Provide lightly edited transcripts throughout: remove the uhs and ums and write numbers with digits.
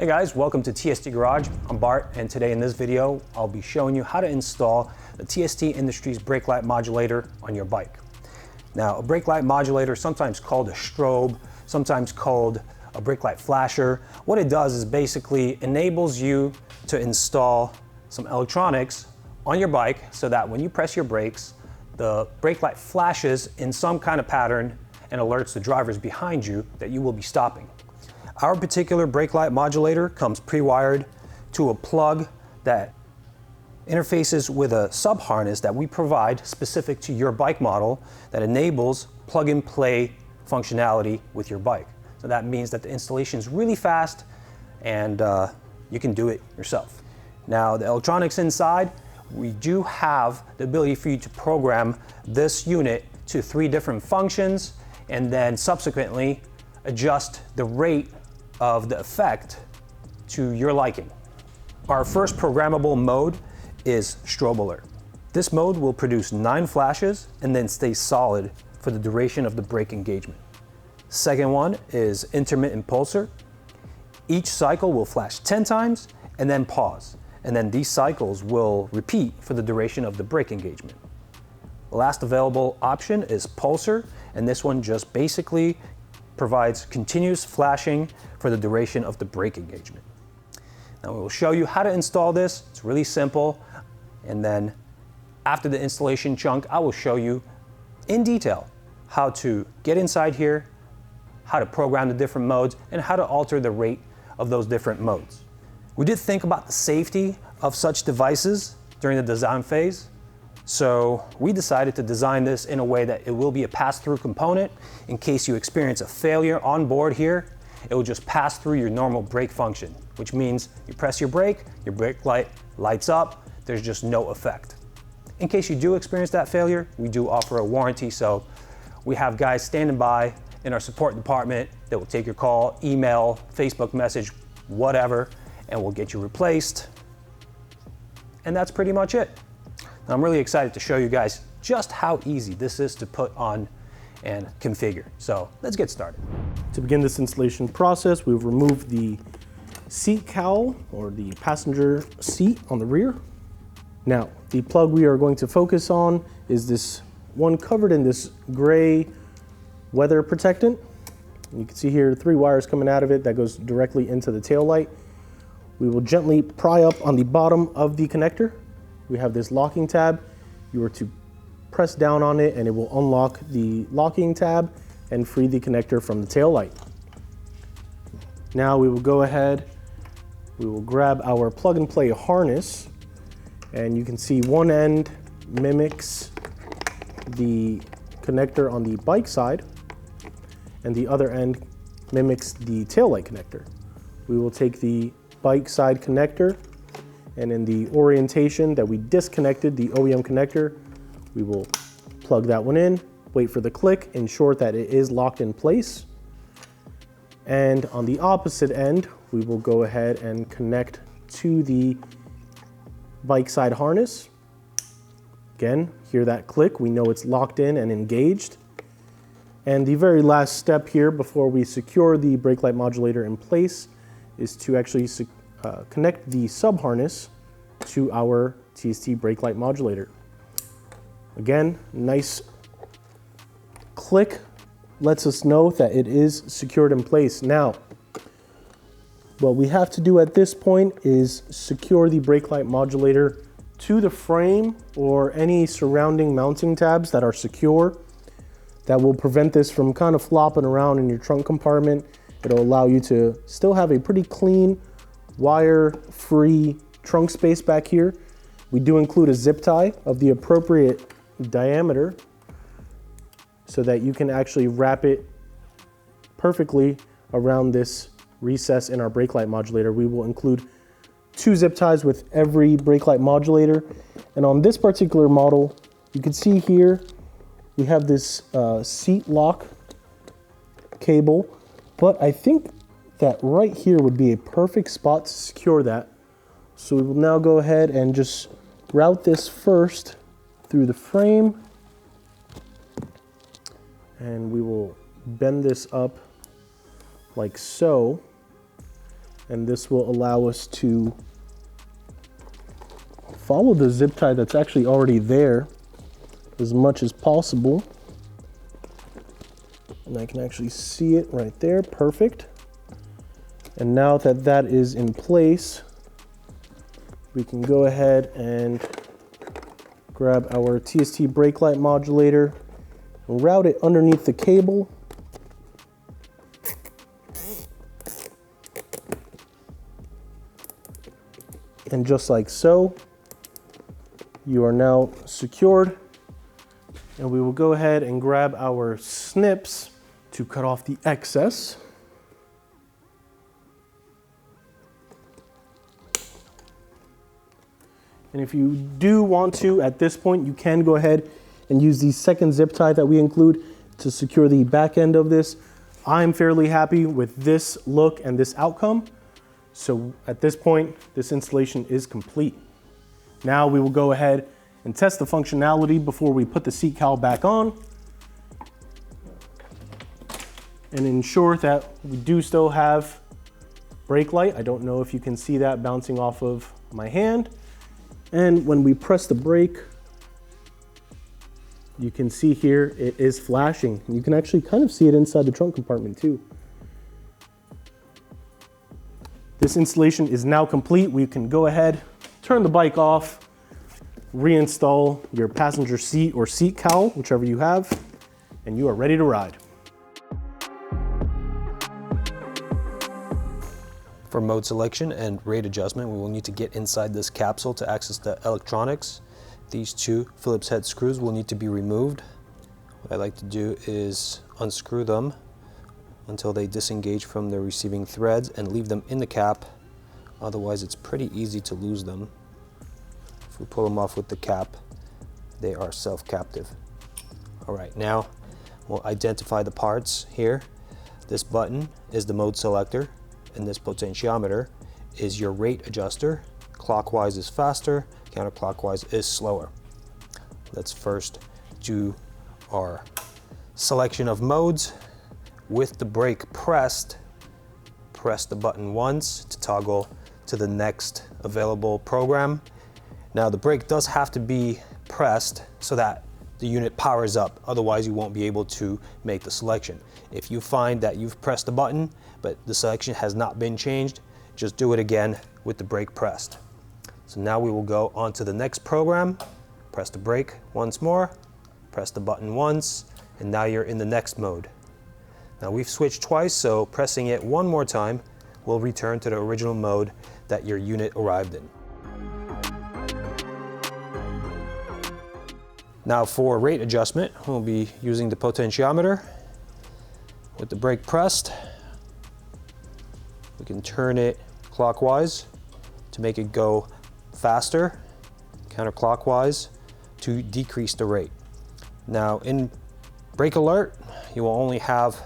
Hey guys, welcome to TST Garage. I'm Bart, and today in this video, I'll be showing you how to install the TST Industries brake light modulator on your bike. Now, a brake light modulator, sometimes called a strobe, sometimes called a brake light flasher, what it does is basically enables you to install some electronics on your bike so that when you press your brakes, the brake light flashes in some kind of pattern and alerts the drivers behind you that you will be stopping. Our particular brake light modulator comes pre-wired to a plug that interfaces with a sub harness that we provide specific to your bike model that enables plug-and-play functionality with your bike. So that means that the installation is really fast and you can do it yourself. Now, the electronics inside, we do have the ability for you to program this unit to 3 different functions and then subsequently adjust the rate of the effect to your liking. Our first programmable mode is Strobe Alert. This mode will produce 9 flashes and then stay solid for the duration of the brake engagement. Second one is Intermittent Pulsar. Each cycle will flash 10 times and then pause, and then these cycles will repeat for the duration of the brake engagement. The last available option is Pulsar, and this one just basically provides continuous flashing for the duration of the brake engagement. Now we will show you how to install this. It's really simple, and then after the installation chunk, I will show you in detail how to get inside here, how to program the different modes, and how to alter the rate of those different modes. We did think about the safety of such devices during the design phase, so we decided to design this in a way that it will be a pass-through component. In case you experience a failure on board here, it will just pass through your normal brake function, which means you press your brake light lights up, there's just no effect. In case you do experience that failure, we do offer a warranty, so we have guys standing by in our support department that will take your call, email, Facebook message, whatever, and we'll get you replaced. And that's pretty much it. Now, I'm really excited to show you guys just how easy this is to put on and configure. So let's get started. To begin this installation process, we've removed the seat cowl or the passenger seat on the rear. Now, the plug we are going to focus on is this one covered in this gray weather protectant. You can see here 3 wires coming out of it that goes directly into the tail light. We will gently pry up on the bottom of the connector. We have this locking tab. You are to press down on it and it will unlock the locking tab and free the connector from the tail light. Now we will go ahead, we will grab our plug and play harness, and you can see one end mimics the connector on the bike side and the other end mimics the tail light connector. We will take the bike side connector, and in the orientation that we disconnected the OEM connector, we will plug that one in, wait for the click, ensure that it is locked in place. And on the opposite end, we will go ahead and connect to the bike side harness. Again, hear that click, we know it's locked in and engaged. And the very last step here before we secure the brake light modulator in place is to actually connect the sub harness to our TST brake light modulator. Again, nice click lets us know that it is secured in place. Now, what we have to do at this point is secure the brake light modulator to the frame or any surrounding mounting tabs that are secure. That will prevent this from kind of flopping around in your trunk compartment. It'll allow you to still have a pretty clean, wire-free trunk space back here. We do include a zip tie of the appropriate diameter so that you can actually wrap it perfectly around this recess in our brake light modulator. We will include 2 zip ties with every brake light modulator. And on this particular model, you can see here, we have this seat lock cable, but I think that right here would be a perfect spot to secure that. So we will now go ahead and just route this first through the frame, and we will bend this up like so. And this will allow us to follow the zip tie that's actually already there as much as possible. And I can actually see it right there, perfect. And now that that is in place, we can go ahead and grab our TST Brake Light Modulator and route it underneath the cable. And just like so, you are now secured. And we will go ahead and grab our snips to cut off the excess. And if you do want to, at this point, you can go ahead and use the second zip tie that we include to secure the back end of this. I'm fairly happy with this look and this outcome. So at this point, this installation is complete. Now we will go ahead and test the functionality before we put the seat cowl back on and ensure that we do still have brake light. I don't know if you can see that bouncing off of my hand. And when we press the brake, you can see here it is flashing. You can actually kind of see it inside the trunk compartment too. This installation is now complete. We can go ahead, turn the bike off, reinstall your passenger seat or seat cowl, whichever you have, and you are ready to ride. For mode selection and rate adjustment, we will need to get inside this capsule to access the electronics. These two Phillips head screws will need to be removed. What I like to do is unscrew them until they disengage from the receiving threads and leave them in the cap. Otherwise, it's pretty easy to lose them. If we pull them off with the cap, they are self-captive. All right, now we'll identify the parts here. This button is the mode selector, and this potentiometer is your rate adjuster. Clockwise is faster, counterclockwise is slower. Let's first do our selection of modes. With the brake pressed, press the button once to toggle to the next available program. Now the brake does have to be pressed so that the unit powers up, otherwise you won't be able to make the selection. If you find that you've pressed the button but the selection has not been changed, just do it again with the brake pressed. So now we will go on to the next program, press the brake once more, press the button once, and now you're in the next mode. Now we've switched twice, so pressing it one more time will return to the original mode that your unit arrived in. Now for rate adjustment, we'll be using the potentiometer. With the brake pressed, we can turn it clockwise to make it go faster, counterclockwise to decrease the rate. Now in brake alert, you will only have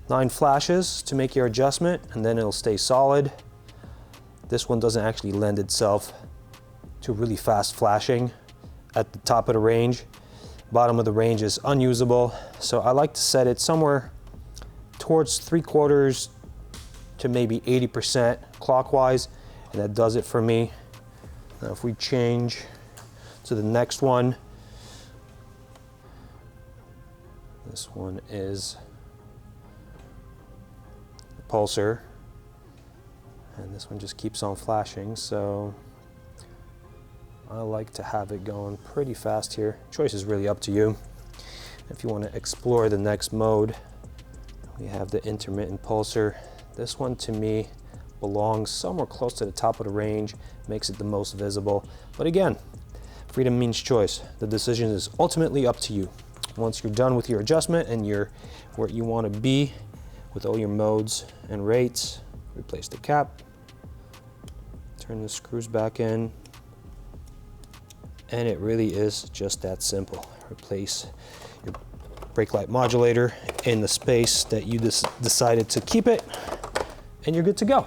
9 flashes to make your adjustment, and then it'll stay solid. This one doesn't actually lend itself to really fast flashing at the top of the range. Bottom of the range is unusable, so I like to set it somewhere towards 3/4 to maybe 80% clockwise, and that does it for me. Now if we change to the next one, this one is pulsar, and this one just keeps on flashing, so I like to have it going pretty fast here. Choice is really up to you. If you want to explore the next mode, we have the intermittent pulsar. This one to me belongs somewhere close to the top of the range, makes it the most visible, but again, freedom means choice. The decision is ultimately up to you. Once you're done with your adjustment and you're where you want to be with all your modes and rates, replace the cap, turn the screws back in, and it really is just that simple. Replace your brake light modulator in the space that you decided to keep it, and you're good to go.